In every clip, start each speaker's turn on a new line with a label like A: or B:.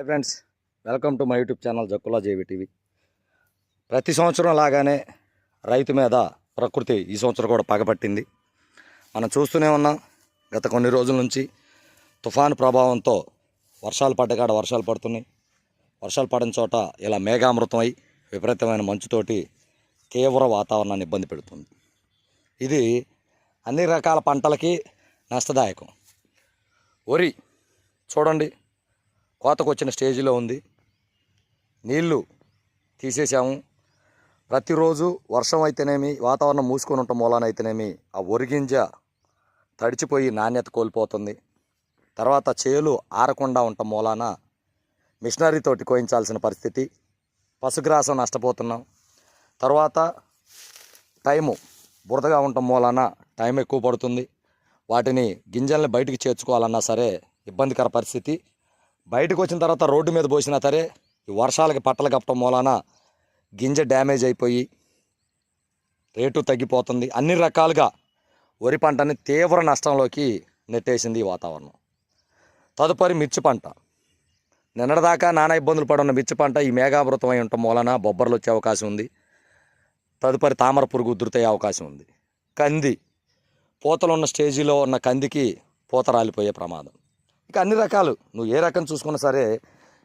A: Friends, welcome to my YouTube channel Jakkula JV TV. ప్రతి సంవత్సరం లాగానే రైతు మీద ప్రకృతి ఈ సంవత్సరం కూడా పగపట్టింది. మనం చూస్తూనే ఉన్నాం. గత కొన్ని రోజుల నుంచి తుఫాను ప్రభావంతో వర్షాలు పడ్డకాడ వర్షాలు పడుతున్నాయి. వర్షాలు పడిన చోట ఇలా మేఘామృతం అయి విపరీతమైన మంచుతోటి తీవ్ర వాతావరణాన్ని ఇబ్బంది పెడుతుంది. ఇది అన్ని రకాల పంటలకి నష్టదాయకం. వరి చూడండి, కోతకు వచ్చిన స్టేజ్లో ఉంది. నీళ్లు తీసేసాము. ప్రతిరోజు వర్షం అయితేనేమి, వాతావరణం మూసుకొని ఉండటం మూలాన అయితేనేమి ఆ ఒరిగింజ తడిచిపోయి నాణ్యత కోల్పోతుంది. తర్వాత చేలు ఆరకుండా ఉండటం మూలాన మిషనరీతోటి కోయించాల్సిన పరిస్థితి. పశుగ్రాసం నష్టపోతున్నాం. తర్వాత టైము బురదగా ఉండటం మూలాన టైం ఎక్కువ పడుతుంది. వాటిని గింజల్ని బయటికి చేర్చుకోవాలన్నా సరే ఇబ్బందికర పరిస్థితి. బయటకు వచ్చిన తర్వాత రోడ్డు మీద పోసినా సరే ఈ వర్షాలకి పట్టలు కప్పటం మూలాన గింజ డ్యామేజ్ అయిపోయి రేటు తగ్గిపోతుంది. అన్ని రకాలుగా వరి పంటని తీవ్ర నష్టంలోకి నెట్టేసింది ఈ వాతావరణం. తదుపరి మిర్చి పంట. నిన్నటిదాకా నానా ఇబ్బందులు పడున్న మిర్చి పంట ఈ మేఘావృతం అయి ఉండటం మూలన బొబ్బర్లు వచ్చే అవకాశం ఉంది. తదుపరి తామర పురుగు ఉధృతయ్యే అవకాశం ఉంది. కంది పూతలు ఉన్న స్టేజీలో ఉన్న కందికి పూత రాలిపోయే ప్రమాదం. ఇక అన్ని రకాలు నువ్వు ఏ రకం చూసుకున్నా సరే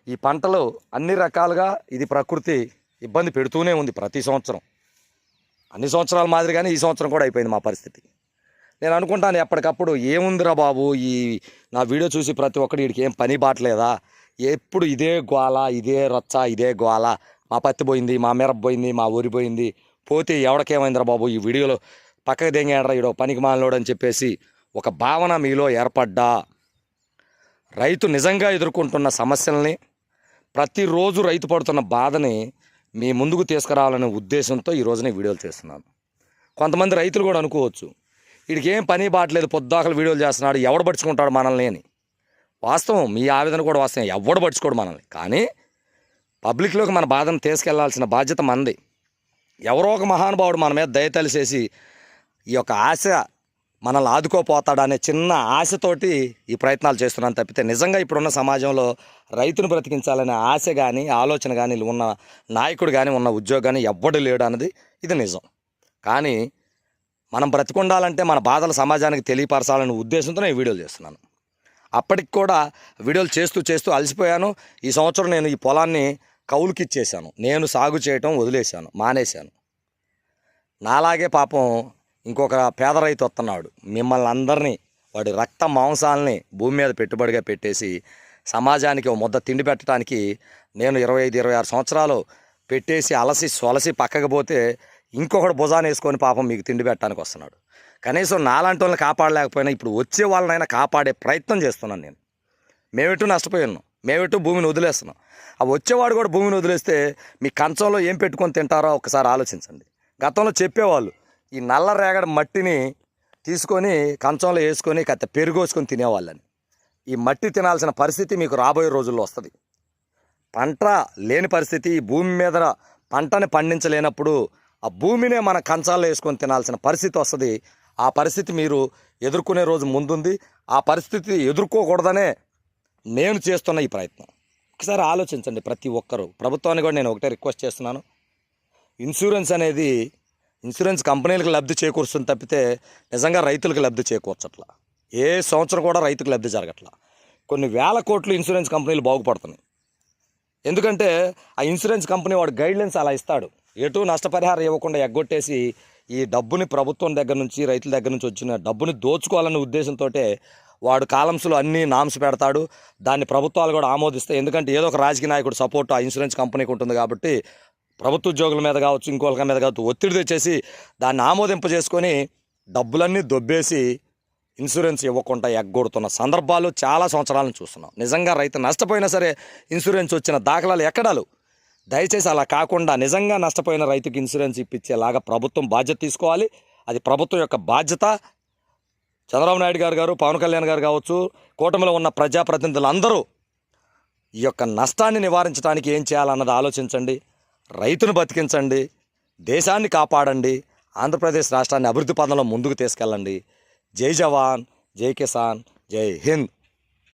A: ఈ పంటలు అన్ని రకాలుగా ఇది ప్రకృతి ఇబ్బంది పెడుతూనే ఉంది ప్రతి సంవత్సరం. అన్ని సంవత్సరాల మాదిరిగానే ఈ సంవత్సరం కూడా అయిపోయింది మా పరిస్థితి. నేను అనుకుంటాను ఎప్పటికప్పుడు, ఏముందిరా బాబు ఈ నా వీడియో చూసి ప్రతి ఒక్కటి వీడికి ఏం పని బాటలేదా, ఎప్పుడు ఇదే గోల, ఇదే రచ్చ, ఇదే గోల, మా పత్తి పోయింది, మా మిరప పోయింది, మా ఊరి పోయింది, పోతే ఎవడికేమైందిరా బాబు ఈ వీడియోలో పక్కకు దెంగాడరా ఈడో పనికి మాలోడు అని చెప్పేసి ఒక భావన మీలో ఏర్పడ్డా, రైతు నిజంగా ఎదుర్కొంటున్న సమస్యల్ని, ప్రతిరోజు రైతు పడుతున్న బాధని మీ ముందుకు తీసుకురావాలనే ఉద్దేశంతో ఈ రోజున వీడియోలు చేస్తున్నాను. కొంతమంది రైతులు కూడా అనుకోవచ్చు, వీడికి ఏం పని బాటలేదు, పొద్దాకలు వీడియోలు చేస్తున్నాడు, ఎవడు పడుచుకుంటాడు మనల్ని అని. వాస్తవం, మీ ఆవేదన కూడా వాస్తవం, ఎవడు పడుచుకోడు మనల్ని. కానీ పబ్లిక్లోకి మన బాధను తీసుకెళ్లాల్సిన బాధ్యత మనది. ఎవరో ఒక మహానుభావుడు మన మీద దయతలిసేసి ఈ యొక్క ఆశ మనల్ని ఆదుకోపోతాడనే చిన్న ఆశతోటి ఈ ప్రయత్నాలు చేస్తున్నాను తప్పితే నిజంగా ఇప్పుడున్న సమాజంలో రైతును బ్రతికించాలనే ఆశ కానీ ఆలోచన కానీ ఉన్న నాయకుడు కానీ ఉన్న ఉద్యోగం కానీ ఎవ్వడు లేడు అన్నది ఇది నిజం. కానీ మనం బ్రతికుండాలంటే మన బాధలు సమాజానికి తెలియపరచాలనే ఉద్దేశంతో నేను వీడియోలు చేస్తున్నాను. అప్పటికి కూడా వీడియోలు చేస్తూ చేస్తూ అలసిపోయాను. ఈ సంవత్సరం నేను ఈ పొలాన్ని కౌలుకిచ్చేసాను. నేను సాగు చేయటం వదిలేశాను, మానేశాను. నాలాగే పాపం ఇంకొక పేద రైతు వస్తున్నాడు. మిమ్మల్ని అందరినీ వాడి రక్త మాంసాలని భూమి మీద పెట్టుబడిగా పెట్టేసి సమాజానికి ఒక ముద్ద తిండి పెట్టడానికి నేను 25-26 సంవత్సరాలు పెట్టేసి అలసి సొలసి పక్కకు పోతే ఇంకొకటి భుజాన్ని వేసుకొని పాపం మీకు తిండి పెట్టడానికి వస్తున్నాడు. కనీసం నాలాంటి వాళ్ళని కాపాడలేకపోయినా ఇప్పుడు వచ్చే వాళ్ళనైనా కాపాడే ప్రయత్నం చేస్తున్నాను నేను. మేమెటు నష్టపోయి ఉన్నాం, మేమెటు భూమిని వదిలేస్తున్నాం. ఆ వచ్చేవాడు కూడా భూమిని వదిలేస్తే మీ కంచంలో ఏం పెట్టుకొని తింటారో ఒకసారి ఆలోచించండి. గతంలో చెప్పేవాళ్ళు ఈ నల్ల రేగడి మట్టిని తీసుకొని కంచంలో వేసుకొని కత్త పెరుగోసుకొని తినేవాళ్ళని. ఈ మట్టి తినాల్సిన పరిస్థితి మీకు రాబోయే రోజుల్లో వస్తుంది. పంట లేని పరిస్థితి, ఈ భూమి మీద పంటని పండించలేనప్పుడు ఆ భూమినే మన కంచాల్లో వేసుకొని తినాల్సిన పరిస్థితి వస్తుంది. ఆ పరిస్థితి మీరు ఎదుర్కొనే రోజు ముందుంది. ఆ పరిస్థితి ఎదుర్కోకూడదనే నేను చేస్తున్న ఈ ప్రయత్నం. ఒకసారి ఆలోచించండి ప్రతి ఒక్కరూ. ప్రభుత్వాన్ని కూడా నేను ఒకటే రిక్వెస్ట్ చేస్తున్నాను, ఇన్సూరెన్స్ కంపెనీలకు లబ్ధి చేకూరుస్తుంది తప్పితే నిజంగా రైతులకు లబ్ధి చేకూర్చట్లా. ఏ సంవత్సరం కూడా రైతుకు లబ్ధి జరగట్లా. కొన్ని వేల కోట్లు ఇన్సూరెన్స్ కంపెనీలు బాగుపడుతున్నాయి. ఎందుకంటే ఆ ఇన్సూరెన్స్ కంపెనీ వాడు గైడ్లైన్స్ అలా ఇస్తాడు. ఎటు నష్టపరిహారం ఇవ్వకుండా ఎగ్గొట్టేసి ఈ డబ్బుని ప్రభుత్వం దగ్గర నుంచి, రైతుల దగ్గర నుంచి వచ్చిన డబ్బుని దోచుకోవాలనే ఉద్దేశంతో వాడు కాలమ్స్లో అన్నీ నామ్స్ పెడతాడు. దాన్ని ప్రభుత్వాలు కూడా ఆమోదిస్తాయి. ఎందుకంటే ఏదో ఒక రాజకీయ నాయకుడు సపోర్ట్ ఆ ఇన్సూరెన్స్ కంపెనీకి ఉంటుంది కాబట్టి ప్రభుత్వ ఉద్యోగుల మీద కావచ్చు, ఇంకొక మీద కావచ్చు, ఒత్తిడి తెచ్చేసి దాన్ని ఆమోదింపజేసుకొని డబ్బులన్నీ దొబ్బేసి ఇన్సూరెన్స్ ఇవ్వకుండా ఎగ్గొడుతున్న సందర్భాలు చాలా సంవత్సరాలను చూస్తున్నాం. నిజంగా రైతు నష్టపోయినా సరే ఇన్సూరెన్స్ వచ్చిన దాఖలాలు ఎక్కడాలు. దయచేసి అలా కాకుండా నిజంగా నష్టపోయిన రైతుకి ఇన్సూరెన్స్ ఇప్పించేలాగా ప్రభుత్వం బాధ్యత తీసుకోవాలి. అది ప్రభుత్వం యొక్క బాధ్యత. చంద్రబాబు నాయుడు గారు, పవన్ కళ్యాణ్ గారు కావచ్చు, కూటమిలో ఉన్న ప్రజాప్రతినిధులు అందరూ ఈ యొక్క నష్టాన్ని నివారించడానికి ఏం చేయాలన్నది ఆలోచించండి. రైతును బతికించండి, దేశాన్ని కాపాడండి, ఆంధ్రప్రదేశ్ రాష్ట్రాన్ని అభివృద్ధి పదంలో ముందుకు తీసుకెళ్ళండి. జై జవాన్, జై కిసాన్, జై హింద్.